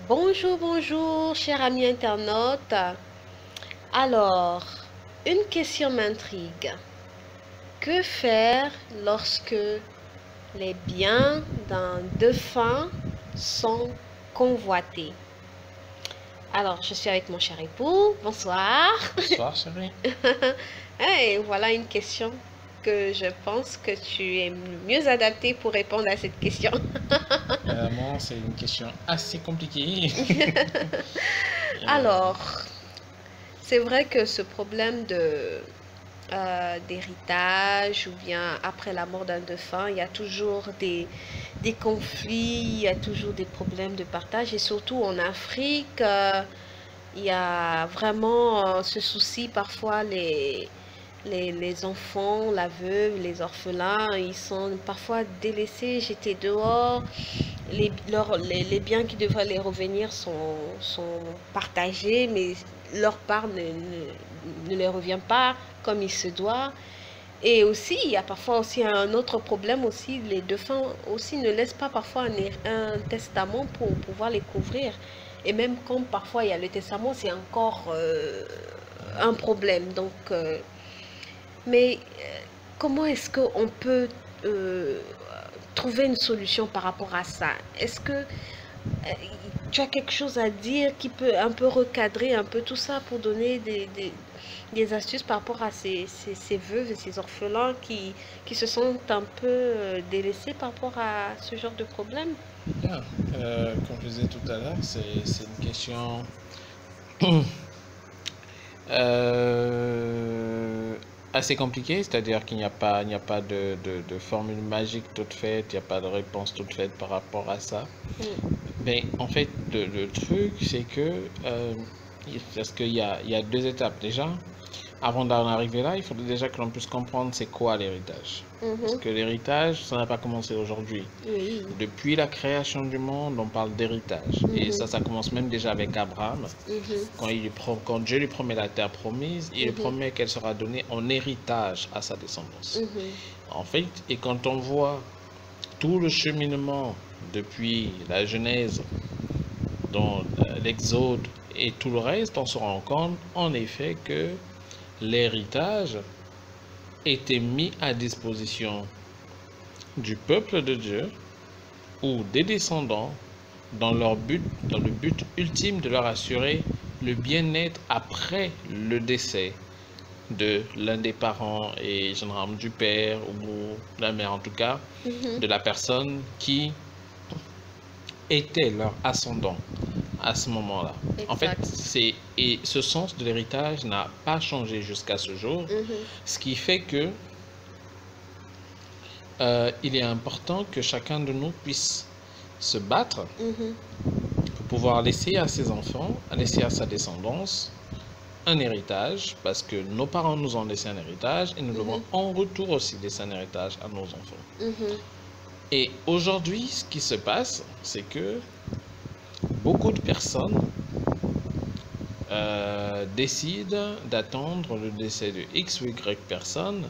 Bonjour, bonjour, chers amis internautes. Alors, une question m'intrigue. Que faire lorsque les biens d'un défunt sont convoités? Alors, je suis avec mon cher époux. Bonsoir. Bonsoir, chérie. Et voilà une question que je pense que tu es mieux adapté pour répondre à cette question. Moi, c'est une question assez compliquée. Euh, Alors, c'est vrai que ce problème d'héritage ou bien après la mort d'un défunt, il y a toujours des conflits, il y a toujours des problèmes de partage et surtout en Afrique, il y a vraiment ce souci parfois les enfants, la veuve, les orphelins, ils sont parfois délaissés, jetés dehors. Les biens qui devraient les revenir sont partagés, mais leur part ne les revient pas comme il se doit. Et aussi, il y a parfois aussi un autre problème aussi, les défunts aussi ne laissent pas parfois un testament pour pouvoir les couvrir. Et même comme parfois il y a le testament, c'est encore un problème. Donc, mais comment est-ce qu'on peut euh, trouver une solution par rapport à ça? Est-ce que tu as quelque chose à dire qui peut un peu recadrer un peu tout ça pour donner des astuces par rapport à ces veuves et ces orphelins qui se sentent un peu délaissés par rapport à ce genre de problème? bien. Comme je disais tout à l'heure, c'est une question euh, assez compliquée, c'est-à-dire qu'il n'y a pas de formule magique toute faite, il n'y a pas de réponse toute faite par rapport à ça. Mm. Mais en fait, le truc, c'est que, parce il y a deux étapes déjà. Avant d'en arriver là, il faudrait déjà que l'on puisse comprendre c'est quoi l'héritage. Parce Mhm. que l'héritage, ça n'a pas commencé aujourd'hui. Oui. Depuis la création du monde, on parle d'héritage. Et Mhm. ça commence même déjà avec Abraham. Mhm. Quand Dieu lui promet la terre promise, il lui Mhm. promet qu'elle sera donnée en héritage à sa descendance. Mhm. En fait, et quand on voit tout le cheminement depuis la Genèse, dans l'Exode et tout le reste, on se rend compte en effet que l'héritage était mis à disposition du peuple de Dieu ou des descendants dans le but ultime de leur assurer le bien-être après le décès de l'un des parents et généralement du père ou de la mère en tout cas, Mhm. de la personne qui était leur ascendant à ce moment-là. En fait, Exact. et ce sens de l'héritage n'a pas changé jusqu'à ce jour, Mhm. ce qui fait que il est important que chacun de nous puisse se battre Mhm. pour pouvoir laisser à ses enfants, laisser à sa descendance un héritage, parce que nos parents nous ont laissé un héritage et nous devons Mhm. en retour aussi laisser un héritage à nos enfants. Mhm. Et aujourd'hui, ce qui se passe, c'est que beaucoup de personnes décident d'attendre le décès de X ou Y personne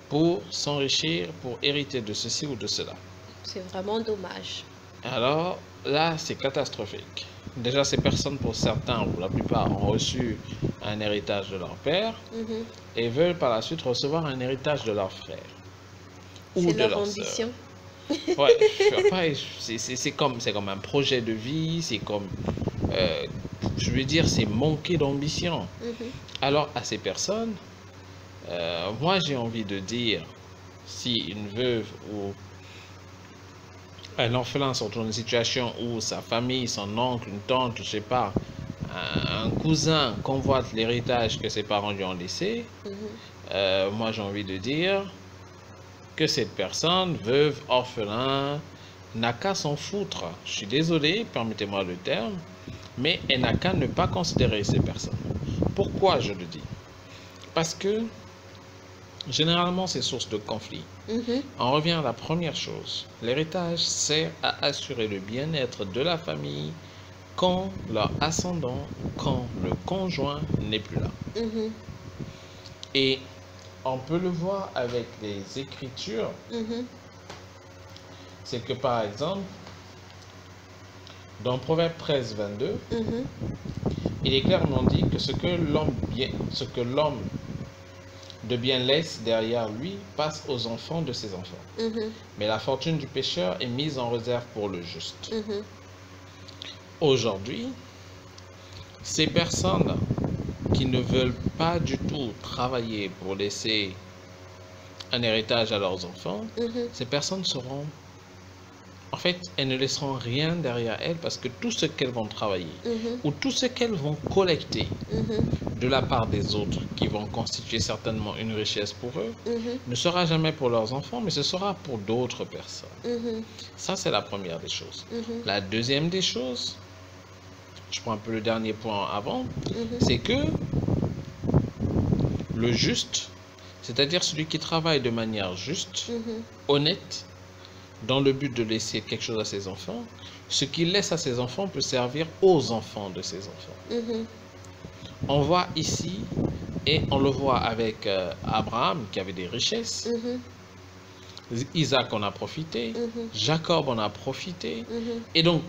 pour s'enrichir, pour hériter de ceci ou de cela. C'est vraiment dommage. Alors là, c'est catastrophique. Déjà, ces personnes, pour certains ou la plupart, ont reçu un héritage de leur père Mhm. et veulent par la suite recevoir un héritage de leur frère C'est ou de leur leur sœur. ambition. Ouais, après, c'est comme un projet de vie, c'est comme, euh, je veux dire, c'est manquer d'ambition. Mhm. Alors, à ces personnes, moi, j'ai envie de dire, si une veuve ou un orphelin se retrouve dans une situation où sa famille, son oncle, une tante, je sais pas, un cousin convoite l'héritage que ses parents lui ont laissé, Mhm. moi j'ai envie de dire que cette personne, veuve, orphelin, n'a qu'à s'en foutre. Je suis désolé, permettez-moi le terme, mais elle n'a qu'à ne pas considérer ces personnes. Pourquoi je le dis? Parce que généralement c'est source de conflit. Mhm. On revient à la première chose. L'héritage sert à assurer le bien-être de la famille quand leur ascendant, quand le conjoint n'est plus là. Mhm. Et on peut le voir avec les écritures, Mhm. c'est que par exemple, Dans Proverbe 13, 22, Mhm. il est clairement dit que ce que l'homme de bien laisse derrière lui passe aux enfants de ses enfants. Mhm. Mais la fortune du pécheur est mise en réserve pour le juste. Mhm. Aujourd'hui, ces personnes qui ne veulent pas du tout travailler pour laisser un héritage à leurs enfants, Mhm. ces personnes seront, en fait, elles ne laisseront rien derrière elles parce que tout ce qu'elles vont travailler Mhm. ou tout ce qu'elles vont collecter Mhm. de la part des autres qui vont constituer certainement une richesse pour eux, Mhm. ne sera jamais pour leurs enfants, mais ce sera pour d'autres personnes. Mhm. Ça, c'est la première des choses. Mhm. La deuxième des choses, je prends un peu le dernier point avant, Mhm. c'est que le juste, c'est-à-dire celui qui travaille de manière juste, Mhm. honnête, dans le but de laisser quelque chose à ses enfants, ce qu'il laisse à ses enfants peut servir aux enfants de ses enfants. Mhm. On voit ici, et on le voit avec Abraham qui avait des richesses, Mhm. Isaac en a profité, Mhm. Jacob en a profité, Mhm. et donc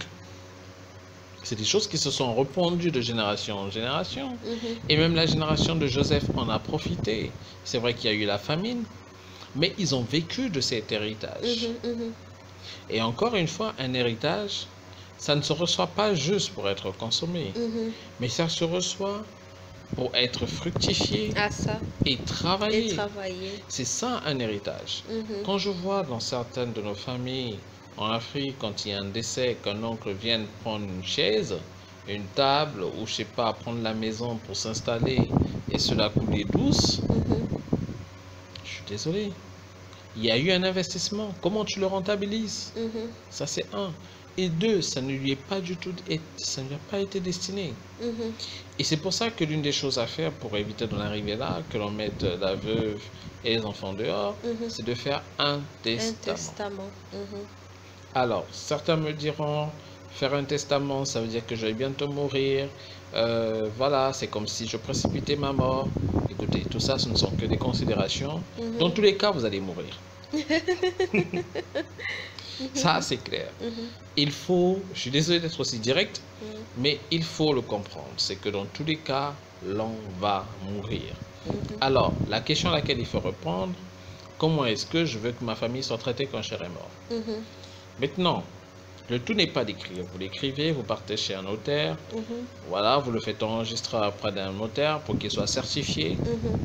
c'est des choses qui se sont répandues de génération en génération, Mhm. et même la génération de Joseph en a profité. C'est vrai qu'il y a eu la famine, mais ils ont vécu de cet héritage. Mhm. Mhm. Et encore une fois, un héritage, ça ne se reçoit pas juste pour être consommé, Mhm. mais ça se reçoit pour être fructifié À ça. et Et travailler. travailler. C'est ça un héritage. Mhm. Quand je vois dans certaines de nos familles en Afrique, quand il y a un décès, qu'un oncle vienne prendre une chaise, une table, ou je sais pas, prendre la maison pour s'installer et cela couler douce, Mhm. je suis désolé. Il y a eu un investissement. Comment tu le rentabilises? Mhm. Ça, c'est un. Et deux, ça ne lui est pas du tout, ça ne lui a pas été destiné. Mhm. Et c'est pour ça que l'une des choses à faire pour éviter d'en arriver là, que l'on mette la veuve et les enfants dehors, Mhm. c'est de faire un Un testament. testament. Mhm. Alors, certains me diront, faire un testament, ça veut dire que je vais bientôt mourir. Voilà, c'est comme si je précipitais ma mort. Écoutez, tout ça, ce ne sont que des considérations. Mhm. Dans tous les cas, vous allez mourir. Ça, c'est clair. Mhm. Il faut, je suis désolé d'être aussi direct, Mhm. mais il faut le comprendre. C'est que dans tous les cas, l'on va mourir. Mhm. Alors, la question à laquelle il faut répondre, comment est-ce que je veux que ma famille soit traitée quand je serai mort? Mhm. Maintenant, le tout n'est pas d'écrire. Vous l'écrivez, vous partez chez un notaire, Mhm. voilà, vous le faites enregistrer auprès d'un notaire pour qu'il soit certifié. Mhm.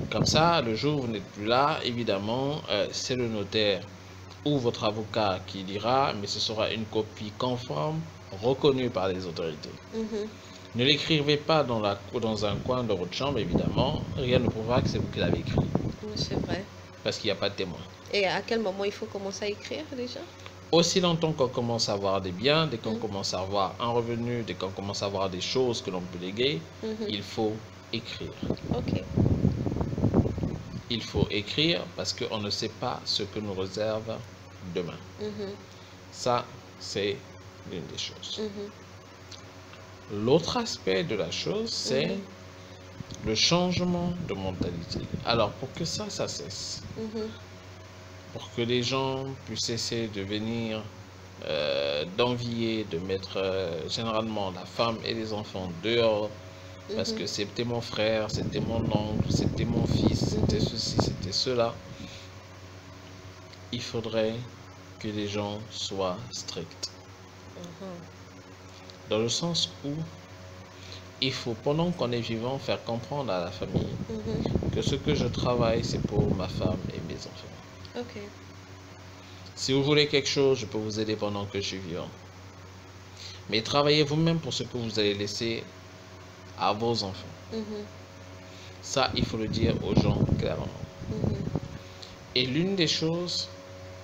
Comme ça, le jour où vous n'êtes plus là, évidemment, c'est le notaire ou votre avocat qui lira, mais ce sera une copie conforme, reconnue par les autorités. Mhm. Ne l'écrivez pas dans un coin de votre chambre, évidemment. Rien ne prouvera que c'est vous qui l'avez écrit, Oui, c'est vrai. parce qu'il n'y a pas de témoin. Et à quel moment il faut commencer à écrire déjà? Aussi longtemps qu'on commence à avoir des biens, dès qu'on Mhm. commence à avoir un revenu, dès qu'on commence à avoir des choses que l'on peut léguer, Mhm. il faut écrire. Ok. Il faut écrire parce qu'on ne sait pas ce que nous réserve demain. Mhm. Ça, c'est l'une des choses. Mhm. L'autre aspect de la chose, c'est Mhm. le changement de mentalité. Alors, pour que ça cesse, Mhm. pour que les gens puissent cesser de venir d'envier, de mettre généralement la femme et les enfants dehors, parce Mhm. que c'était mon frère, c'était mon oncle, c'était mon fils, c'était ceci, c'était cela, il faudrait que les gens soient stricts. Mhm. Dans le sens où il faut, pendant qu'on est vivant, faire comprendre à la famille Mhm. que ce que je travaille, c'est pour ma femme et mes enfants. Ok. Si vous voulez quelque chose, je peux vous aider pendant que je suis vivant. Mais travaillez vous-même pour ce que vous allez laisser à vos enfants. Mhm. Ça, il faut le dire aux gens clairement. Mhm. Et l'une des choses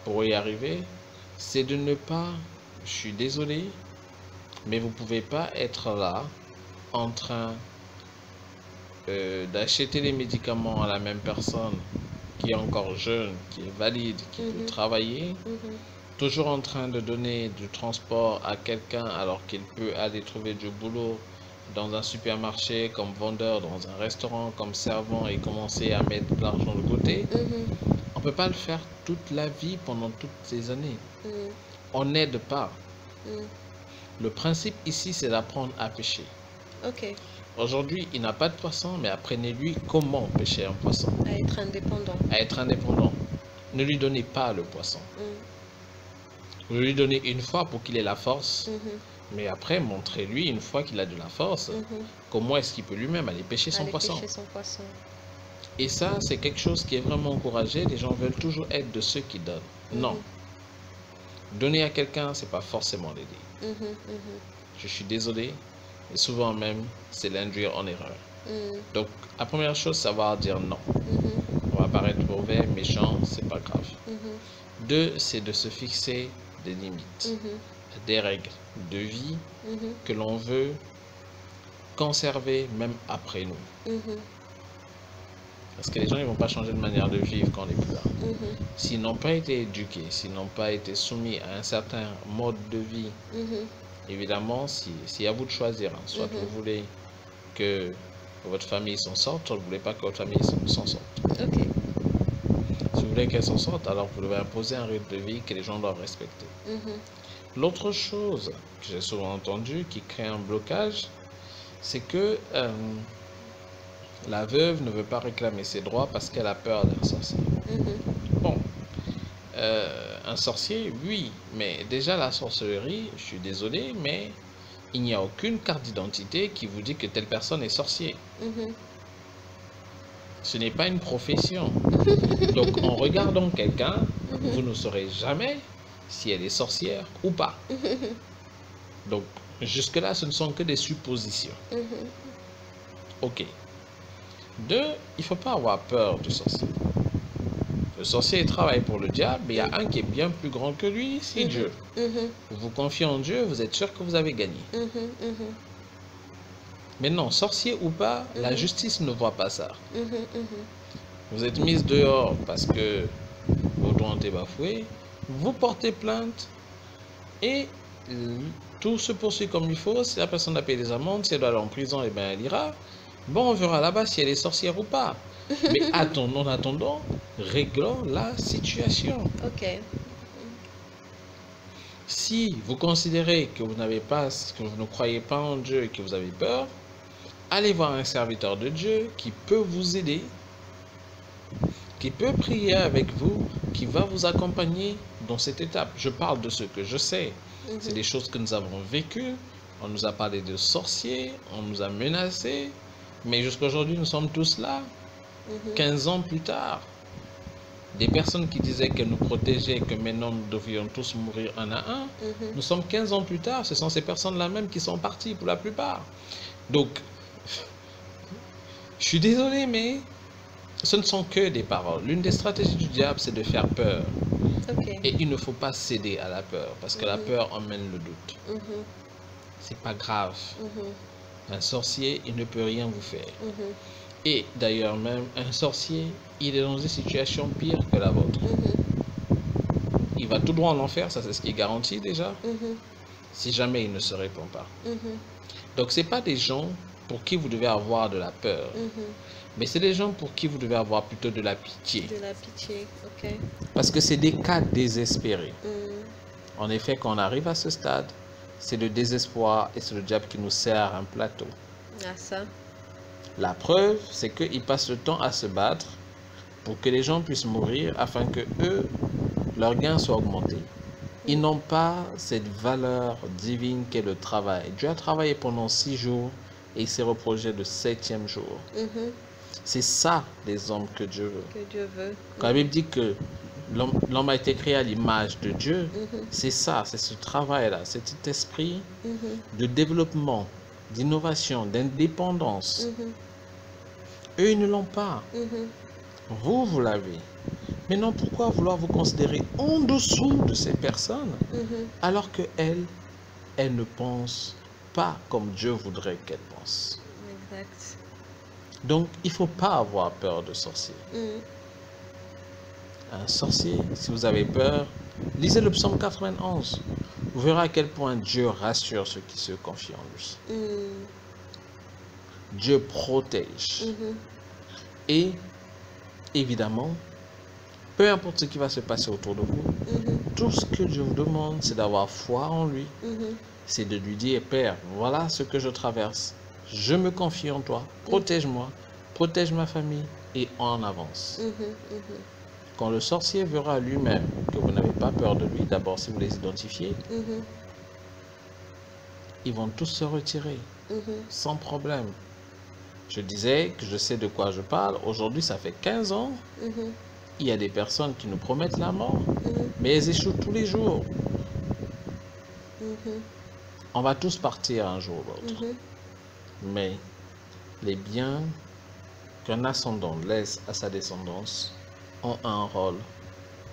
pour y arriver, c'est de ne pas, je suis désolé, mais vous ne pouvez pas être là en train d'acheter les médicaments à la même personne qui est encore jeune, qui est valide, qui peut travailler, Mhm. toujours en train de donner du transport à quelqu'un alors qu'il peut aller trouver du boulot dans un supermarché, comme vendeur, dans un restaurant, comme servant et commencer à mettre de l'argent de côté. Mhm. On ne peut pas le faire toute la vie pendant toutes ces années. Mhm. On n'aide pas. Mhm. Le principe ici, c'est d'apprendre à pêcher. Ok. Aujourd'hui, il n'a pas de poisson, mais apprenez-lui comment pêcher un poisson. À être indépendant. À être indépendant. Ne lui donnez pas le poisson. Vous lui donnez une fois pour qu'il ait la force, mais après, montrez-lui une fois qu'il a de la force, comment est-ce qu'il peut lui-même aller pêcher son poisson. Et ça, c'est quelque chose qui est vraiment encouragé. Les gens veulent toujours être de ceux qui donnent. Non. Donner à quelqu'un, c'est pas forcément l'aider. Je suis désolé, mais souvent même, c'est l'induire en erreur. Donc, la première chose, savoir dire non. On va paraître mauvais, méchant, c'est pas grave. Deux, c'est de se fixer des limites, des règles de vie que l'on veut conserver même après nous. Parce que les gens, ils vont pas changer de manière de vivre quand on n'est plus là. S'ils n'ont pas été éduqués, s'ils n'ont pas été soumis à un certain mode de vie, évidemment, c'est à vous de choisir. Hein. Soit vous voulez que votre famille s'en sorte, soit vous ne voulez pas que votre famille s'en sorte. Ok. Si vous voulez qu'elle s'en sorte, alors vous devez imposer un rythme de vie que les gens doivent respecter. L'autre chose que j'ai souvent entendu qui crée un blocage, c'est que la veuve ne veut pas réclamer ses droits parce qu'elle a peur d'un sorcier. Bon, un sorcier, oui, mais déjà la sorcellerie, je suis désolé, mais il n'y a aucune carte d'identité qui vous dit que telle personne est sorcier. Ce n'est pas une profession. Donc, en regardant quelqu'un, vous ne saurez jamais si elle est sorcière ou pas. Donc, jusque-là, ce ne sont que des suppositions. Ok. Deux, il ne faut pas avoir peur du sorcier. Le sorcier il travaille pour le diable, mais il y a un qui est bien plus grand que lui, c'est Dieu. Vous vous confiez en Dieu, vous êtes sûr que vous avez gagné. Maintenant, sorcier ou pas, la justice ne voit pas ça. Vous êtes mise dehors parce que vos droits ont été bafoués, vous portez plainte et tout se poursuit comme il faut. Si la personne a payé des amendes, si elle doit aller en prison, eh bien, elle ira. Bon, on verra là-bas si elle est sorcière ou pas. Mais en attendant, réglons la situation. Ok. Si vous considérez que vous n'avez pas, que vous ne croyez pas en Dieu et que vous avez peur, allez voir un serviteur de Dieu qui peut vous aider, qui peut prier avec vous, qui va vous accompagner dans cette étape. Je parle de ce que je sais. C'est des choses que nous avons vécues. On nous a parlé de sorciers, on nous a menacés. Mais jusqu'à aujourd'hui, nous sommes tous là. 15 ans plus tard. Des personnes qui disaient qu'elles nous protégeaient, que maintenant nous devions tous mourir un à un. Nous sommes 15 ans plus tard. Ce sont ces personnes-là même qui sont parties pour la plupart. Donc, je suis désolé, mais ce ne sont que des paroles. L'une des stratégies du diable, c'est de faire peur. Et il ne faut pas céder à la peur, parce que la peur emmène le doute. C'est pas grave. Un sorcier, il ne peut rien vous faire. Et d'ailleurs même, un sorcier, il est dans une situation pire que la vôtre. Il va tout droit en enfer, ça c'est ce qui est garanti déjà, si jamais il ne se répand pas. Donc ce n'est pas des gens pour qui vous devez avoir de la peur, mais c'est des gens pour qui vous devez avoir plutôt de la pitié. De la pitié, ok. Parce que c'est des cas désespérés. En effet, quand on arrive à ce stade, c'est le désespoir et c'est le diable qui nous sert un plateau. Ah ça. La preuve, c'est qu'ils passent le temps à se battre pour que les gens puissent mourir afin que eux, leurs gains soient augmentés. Ils n'ont pas cette valeur divine qu'est le travail. Dieu a travaillé pendant 6 jours et il s'est reposé le 7e jour. C'est ça les hommes que Dieu veut. Que Dieu veut. Quand la Bible dit que l'homme a été créé à l'image de Dieu, c'est ça, c'est ce travail-là, c'est cet esprit de développement, d'innovation, d'indépendance. Eux, ils ne l'ont pas. Vous, vous l'avez. Maintenant, pourquoi vouloir vous considérer en dessous de ces personnes alors qu'elles, elles ne pensent pas comme Dieu voudrait qu'elles pensent? Exact. Donc, il ne faut pas avoir peur de sorcier. Un sorcier, si vous avez peur, lisez le psaume 91. Vous verrez à quel point Dieu rassure ceux qui se confient en lui. Dieu protège. Et, évidemment, peu importe ce qui va se passer autour de vous, tout ce que Dieu vous demande, c'est d'avoir foi en lui c'est de lui dire, Père, voilà ce que je traverse. Je me confie en toi. Protège-moi, protège ma famille et en avance. Quand le sorcier verra lui-même que vous n'avez pas peur de lui, d'abord si vous les identifiez, ils vont tous se retirer sans problème. Je disais que je sais de quoi je parle. Aujourd'hui, ça fait 15 ans. Il y a des personnes qui nous promettent la mort, mais elles échouent tous les jours. On va tous partir un jour ou l'autre. Mais les biens qu'un ascendant laisse à sa descendance ont un rôle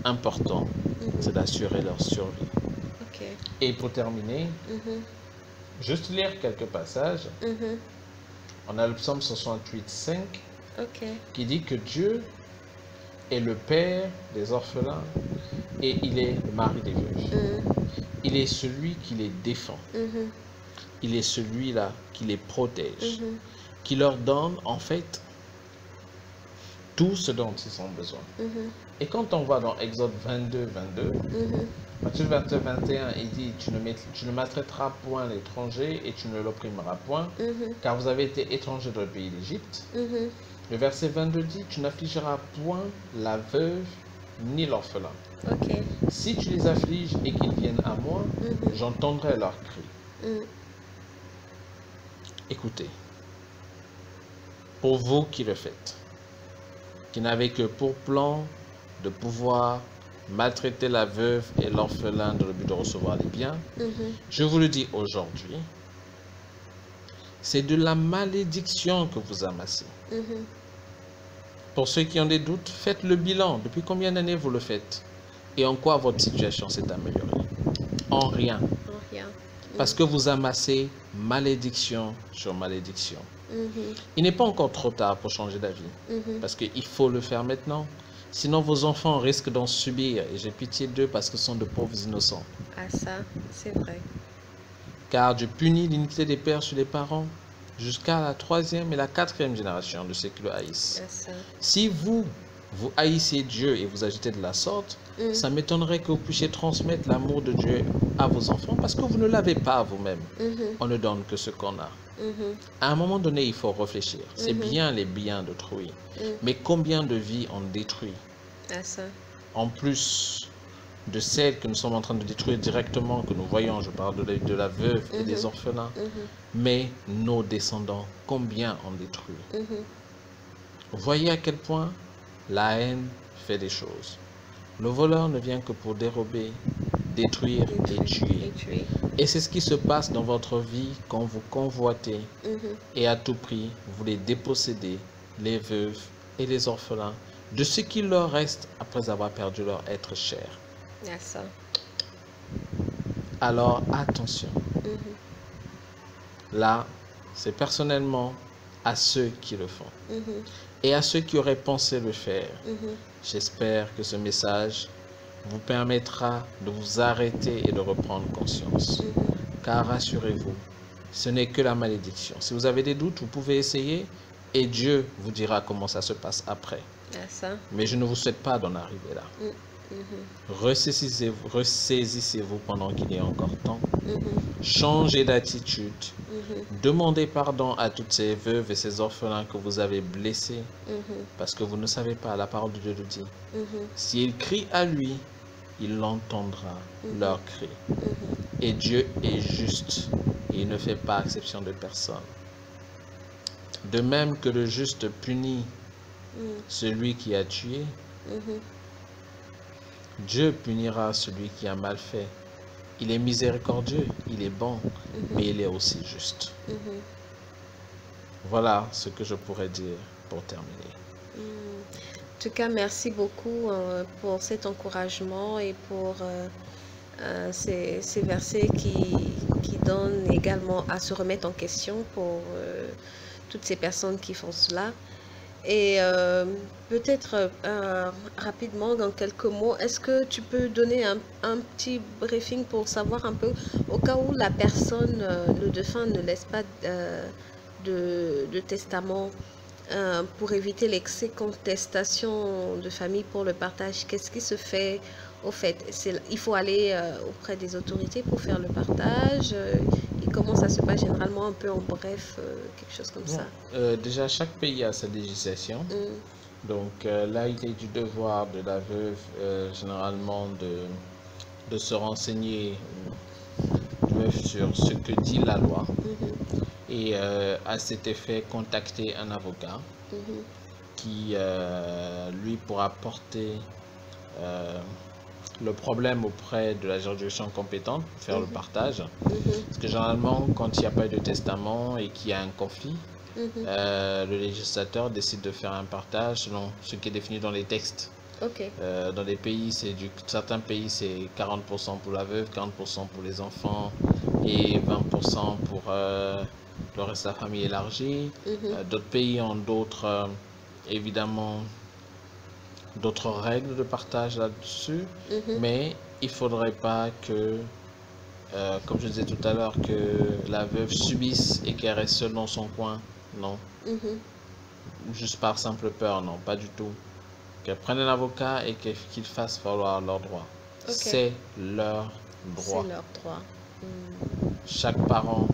important, c'est d'assurer leur survie. Et pour terminer, juste lire quelques passages. On a le psaume 68,5 qui dit que Dieu est le père des orphelins et il est le mari des veuves. Il est celui qui les défend. Il est celui-là qui les protège, qui leur donne en fait tout ce dont ils ont besoin. Et quand on voit dans Exode 22, Matthieu 22, 21, il dit, tu ne maltraiteras point l'étranger et tu ne l'opprimeras point, car vous avez été étrangers dans le pays d'Égypte. Le verset 22 dit, tu n'affligeras point la veuve ni l'orphelin. Si tu les affliges et qu'ils viennent à moi, j'entendrai leurs cris. Écoutez, pour vous qui le faites, qui n'avez que pour plan de pouvoir maltraiter la veuve et l'orphelin dans le but de recevoir les biens, je vous le dis aujourd'hui, c'est de la malédiction que vous amassez. Pour ceux qui ont des doutes, faites le bilan. Depuis combien d'années vous le faites? Et en quoi votre situation s'est améliorée? En rien. Parce que vous amassez malédiction sur malédiction. Il n'est pas encore trop tard pour changer d'avis. Parce qu'il faut le faire maintenant. Sinon, vos enfants risquent d'en subir. Et j'ai pitié d'eux parce que ce sont de pauvres innocents. Ah ça, c'est vrai. Car Dieu punit l'iniquité des pères sur les parents jusqu'à la 3e et la 4e génération de ceux qui le haïssent. Si vous haïssez Dieu et vous agitez de la sorte, ça m'étonnerait que vous puissiez transmettre l'amour de Dieu à vos enfants parce que vous ne l'avez pas vous-même. On ne donne que ce qu'on a. À un moment donné, il faut réfléchir. C'est bien les biens d'autrui, mais combien de vies on détruit? En plus de celles que nous sommes en train de détruire directement, que nous voyons, je parle de la veuve et des orphelins, mais nos descendants, combien on détruit? Voyez à quel point la haine fait des choses. Le voleur ne vient que pour dérober, détruire et tuer. Et c'est ce qui se passe dans votre vie quand vous convoitez et à tout prix, vous voulez déposséder les veuves et les orphelins de ce qui leur reste après avoir perdu leur être cher. Alors attention. Là, c'est personnellement à ceux qui le font. Et à ceux qui auraient pensé le faire. J'espère que ce message vous permettra de vous arrêter et de reprendre conscience. Car rassurez-vous, ce n'est que la malédiction. Si vous avez des doutes, vous pouvez essayer et Dieu vous dira comment ça se passe après. Mais je ne vous souhaite pas d'en arriver là. Ressaisissez-vous pendant qu'il y a encore temps. Changez d'attitude. Demandez pardon à toutes ces veuves et ces orphelins que vous avez blessés. Parce que vous ne savez pas, la parole de Dieu le dit. S'ils crient à lui, il entendra leurs cris. Et Dieu est juste. Et il ne fait pas exception de personne. De même que le juste punit celui qui a tué, Dieu punira celui qui a mal fait. Il est miséricordieux, il est bon, mais il est aussi juste. Voilà ce que je pourrais dire pour terminer. En tout cas, merci beaucoup pour cet encouragement et pour ces versets qui donnent également à se remettre en question pour toutes ces personnes qui font cela. Et peut-être rapidement, dans quelques mots, est-ce que tu peux donner un petit briefing pour savoir un peu, au cas où la personne, le défunt, ne laisse pas de testament pour éviter l'excès contestation de famille pour le partage, qu'est-ce qui se fait au fait, il faut aller auprès des autorités pour faire le partage. Et comment ça se passe généralement, un peu en bref, quelque chose comme Bon, ça. déjà, chaque pays a sa législation. Mm, Donc là, il est du devoir de la veuve, généralement, de se renseigner sur ce que dit la loi mhm, et à cet effet, contacter un avocat mhm, qui lui pourra porter euh, le problème auprès de la juridiction compétente pour faire le mhm, partage. mhm, Parce que généralement, quand il n'y a pas de testament et qu'il y a un conflit, mhm. le législateur décide de faire un partage selon ce qui est défini dans les textes. Ok. Dans les pays, certains pays, c'est 40% pour la veuve, 40% pour les enfants et 20% pour le reste de la famille élargie. Mhm, D'autres pays ont évidemment, d'autres règles de partage là-dessus, mhm, mais il ne faudrait pas que, comme je disais tout à l'heure, que la veuve subisse et qu'elle reste seule dans son coin. Non, mhm. juste par simple peur, non, pas du tout. Qu'elles prennent un avocat et qu'ils fassent valoir leurs droits. Ok. C'est leur C'est droit. leur droit. Mm, Chaque parent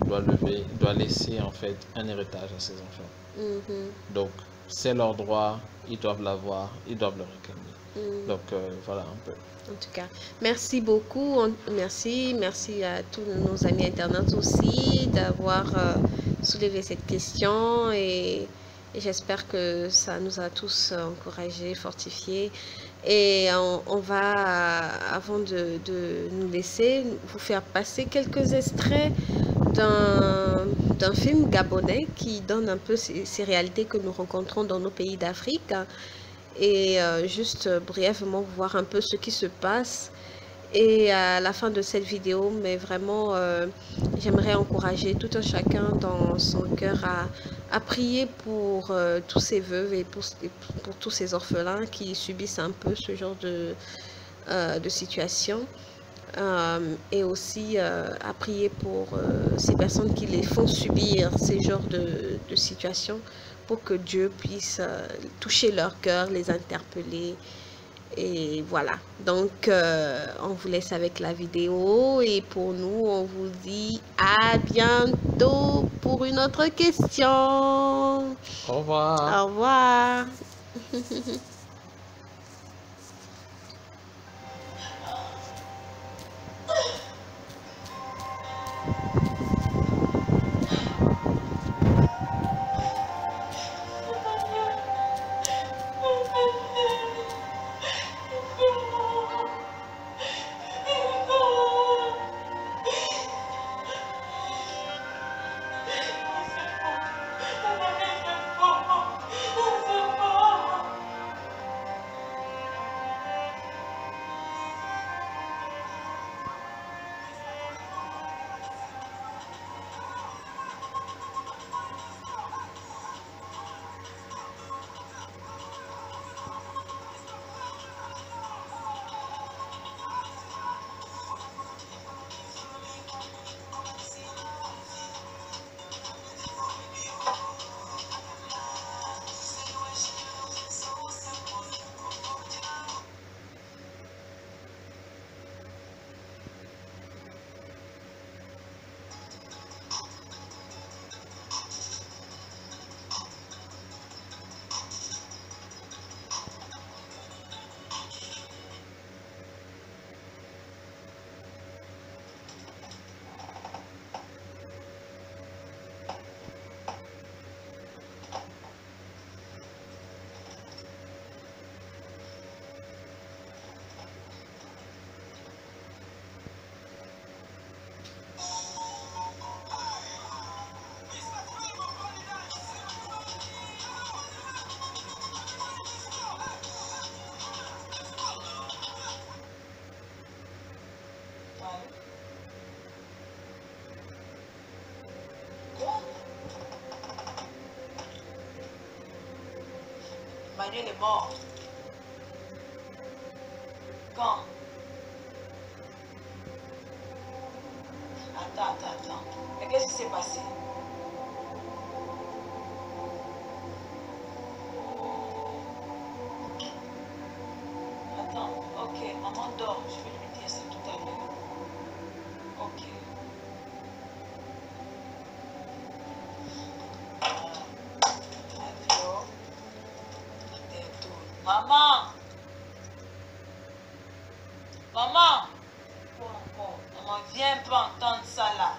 doit laisser en fait un héritage à ses enfants. mhm, Donc, c'est leur droit, ils doivent l'avoir, ils doivent le réclamer. mm. Donc, voilà un peu. En tout cas, merci beaucoup. Merci à tous nos amis internautes aussi d'avoir soulevé cette question et j'espère que ça nous a tous encouragés, fortifiés. Et on va, avant de nous laisser, vous faire passer quelques extraits d'un film gabonais qui donne un peu ces réalités que nous rencontrons dans nos pays d'Afrique et juste brièvement voir un peu ce qui se passe. Et à la fin de cette vidéo, mais vraiment, j'aimerais encourager tout un chacun dans son cœur à prier pour tous ces veuves et pour tous ces orphelins qui subissent un peu ce genre de situation. Et aussi à prier pour ces personnes qui les font subir ces genres de situations pour que Dieu puisse toucher leur cœur, les interpeller. Et voilà. Donc, on vous laisse avec la vidéo et pour nous, on vous dit à bientôt pour une autre question. Au revoir. Au revoir. Manuel est mort. Quand? Attends. Mais qu'est-ce qui s'est passé? Attends, ok, maman On dort, je vais lui dire ça tout à l'heure. Ok. Allô? Détourne. Maman! Maman! Quoi encore? Maman, viens pas entendre ça là.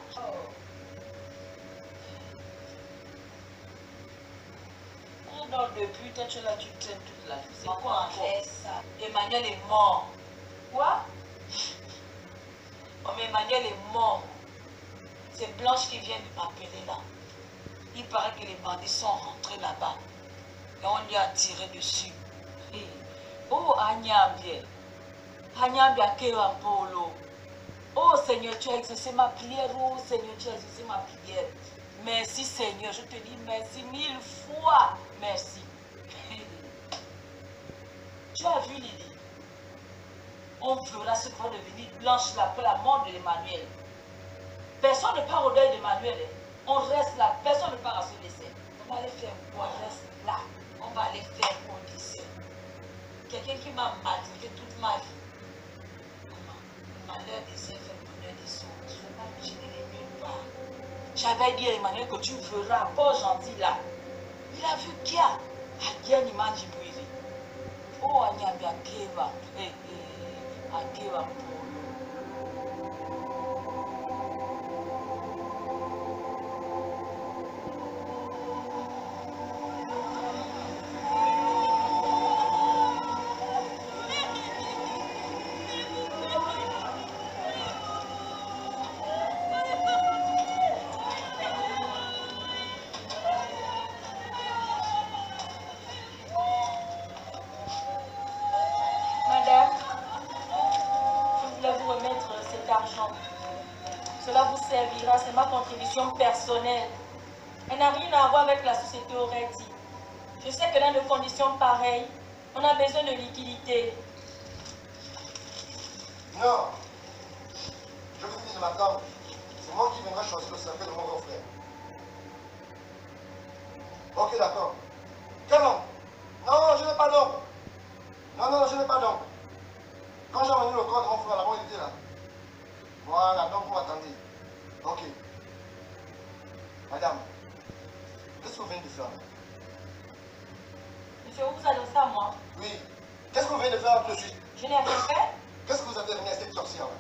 On dort depuis, toi tu es là, tu traînes toute la journée. C'est quoi encore? Ça. Emmanuel est mort. Quoi? Oh, mais Emmanuel est mort. C'est Blanche qui vient de m'appeler là. Il paraît que les bandits sont rentrés là-bas. Et on lui a tiré dessus. Hey. Oh, Agnambie. Agnambie Kewa Polo. Oh Seigneur, tu as exaucé ma prière. Oh Seigneur, tu as exaucé ma prière. Merci Seigneur, je te dis merci 1000 fois. Merci. Tu as vu Lily? On verra ce que va devenir Blanche là après la mort de Emmanuel. Personne ne part au deuil d'Emmanuel. On reste là, personne ne part à ce décès. On va aller faire quoi? On reste là. On va aller faire mon décès. Quelqu'un qui m'a maltraité toute ma vie. Maman, le malheur des uns fait le bonheur des autres. Je ne vais pas me générer nulle part. J'avais dit à Emmanuel que tu verras, pas gentil là. Il a vu qui a Agiani Manjibouiri. Oh, Agnambi Akeva. Akeva Polo. Madame, je voulais vous remettre cet argent. Cela vous servira, c'est ma contribution personnelle. Elle n'a rien à voir avec la société Oreti. Je sais que dans des conditions pareilles, on a besoin de liquidité. Non, je vous dis, madame, c'est moi qui viendrai choisir le cercueil de mon grand frère. Ok, d'accord. Quel nom? Non, je n'ai pas d'homme. Non, je n'ai pas d'homme. Quand j'ai emmené le corps de mon frère là-bas, il était là. Voilà, donc vous m'attendez. Ok. Madame, qu'est-ce que vous venez de faire? Monsieur, vous vous adressez à moi? Oui. Qu'est-ce que vous venez de faire tout de suite? Je n'ai rien fait. Qu'est-ce que vous avez remis à cette sorcière-là?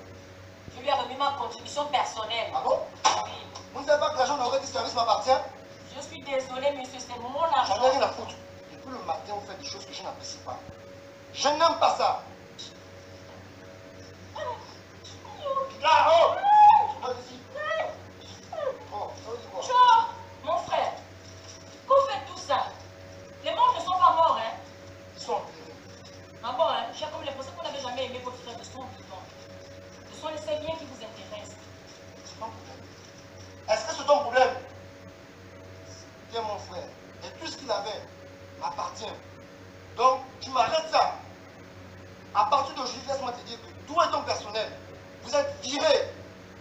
Je lui ai remis ma contribution personnelle. Ah bon? Oui. Vous ne savez pas que l'argent d'Oreti Service m'appartient? Je suis désolée, monsieur, c'est mon J'en ai argent. rien à foutre. Depuis le matin, vous faites des choses que je n'apprécie pas. Je n'aime pas ça. Là, oh! Ah, ici. Oh, ça veut dire quoi? Joe, mon frère, vous faites tout ça. Les morts ne sont pas morts, hein? Ils sont enterrés. Ah bon, hein? J'ai comme l'impression qu'on n'avait jamais aimé votre frère de son vivant. Ce sont les faits bien qui vous intéressent. C'est ton problème. Est-ce que c'est ton problème? C'était mon frère. Et tout ce qu'il avait m'appartient. Donc, tu m'arrêtes ça. À partir d'aujourd'hui, laisse-moi te dire que tout est ton personnel. Vous êtes viré,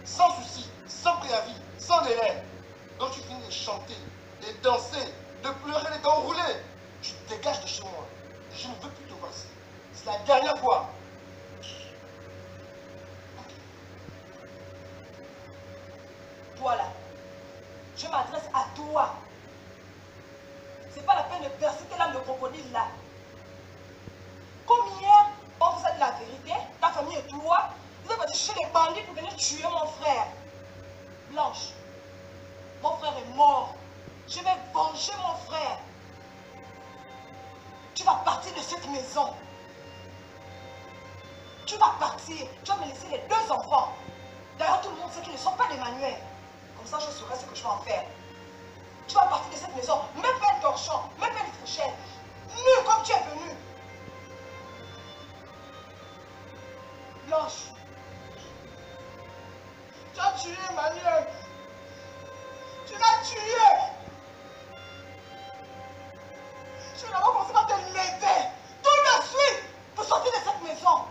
sans souci, sans préavis, sans délai. Donc tu finis de chanter, de danser, de pleurer les dents roulées. Tu te dégages de chez moi. Je ne veux plus te voir ici. C'est la dernière fois. Toi là, je m'adresse à toi. C'est pas la peine de percer tes lames de crocodile là. Comme hier, on vous a dit la vérité, ta famille et toi, vous êtes partis chez les bandits pour venir tuer mon frère. Blanche, mon frère est mort. Je vais venger mon frère. Tu vas partir de cette maison. Tu vas partir. Tu vas me laisser les deux enfants. D'ailleurs, tout le monde sait qu'ils ne sont pas d'Emmanuel. Comme ça, je saurai ce que je vais en faire. Tu vas partir de cette maison. Mets pas un torchon, mets pas une fourchette. Nu comme tu es venu. Blanche. Tu as tué Emmanuel. Tu l'as tué. Je vais d'abord commencer par te lever. Tout de suite pour sortir de cette maison.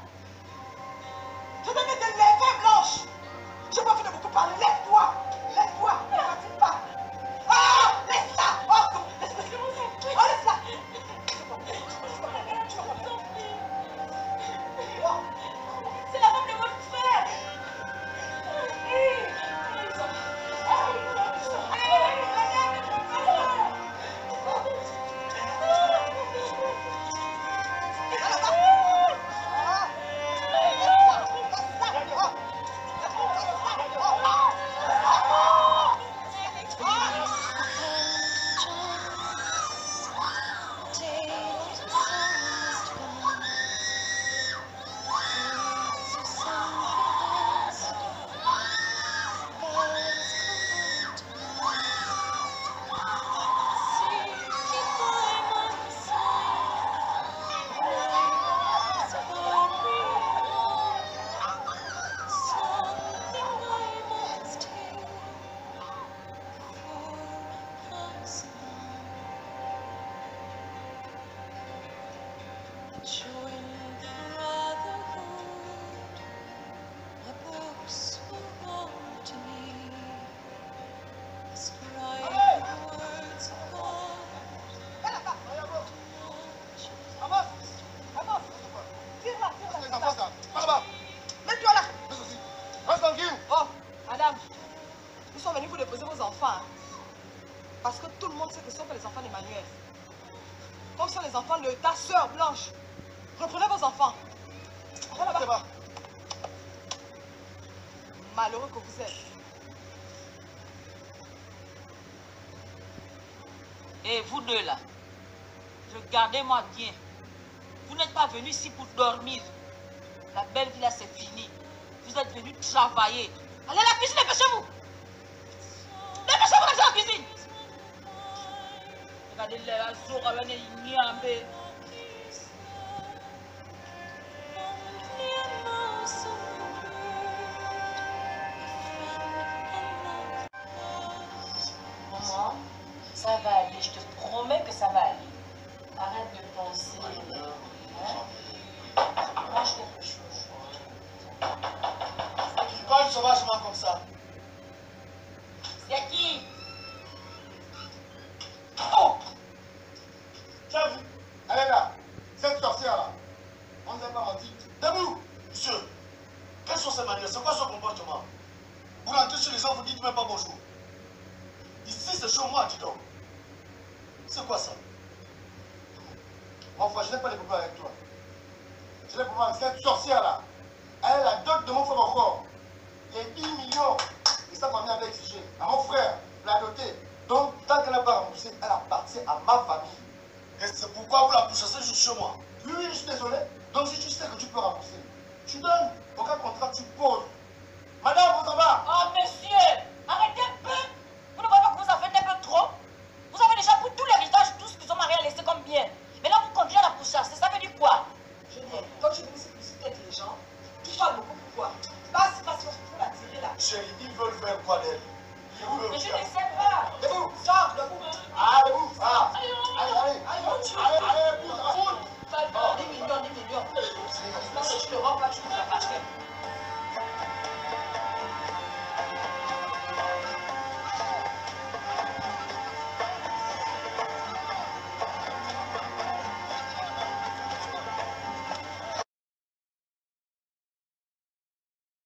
Je vais te lever, Blanche. Je n'ai pas fait de beaucoup parler. Lève-toi. Lève-toi. Ne fatigue pas. Ah, laisse-la. Oh, laisse-la. Oh, laisse-la. Tu vas pas. Oh. Ils sont venus vous déposer vos enfants. Parce que tout le monde sait que ce ne sont pas les enfants d'Emmanuel. Comme ce sont les enfants de ta soeur Blanche. Reprenez vos enfants. Allez là-bas. Malheureux que vous êtes. Et vous deux là, regardez-moi bien. Vous n'êtes pas venus ici pour dormir. La belle vie là, c'est fini. Vous êtes venus travailler. Allez à la cuisine, dépêchez-vous. Dépêchez-vous, allez à la cuisine. Regardez la zora, venez ignambe. Maman, ça va aller, je te promets que ça va aller. Arrête de penser. Hein? Mange quelque chose. Tu parles sauvagement comme ça. C'est qui? Oh! Tu as vu? Elle est là. Cette sorcière-là. On ne nous a pas menti. Debout! Monsieur, quelles sont ces manières? C'est quoi ce comportement? Vous rentrez chez les gens, vous dites même pas bonjour. Ici, c'est chez moi, dis donc. C'est quoi ça? Mon frère, je n'ai pas de problème avec toi. J'ai des problèmes avec cette sorcière-là. Elle est la dot de mon frère encore. Et 10 millions. Et sa famille avait exigé à mon frère l'a doté. Donc, tant qu'elle n'a pas remboursé, elle appartient à ma famille. Et c'est pourquoi vous la poussez juste chez moi.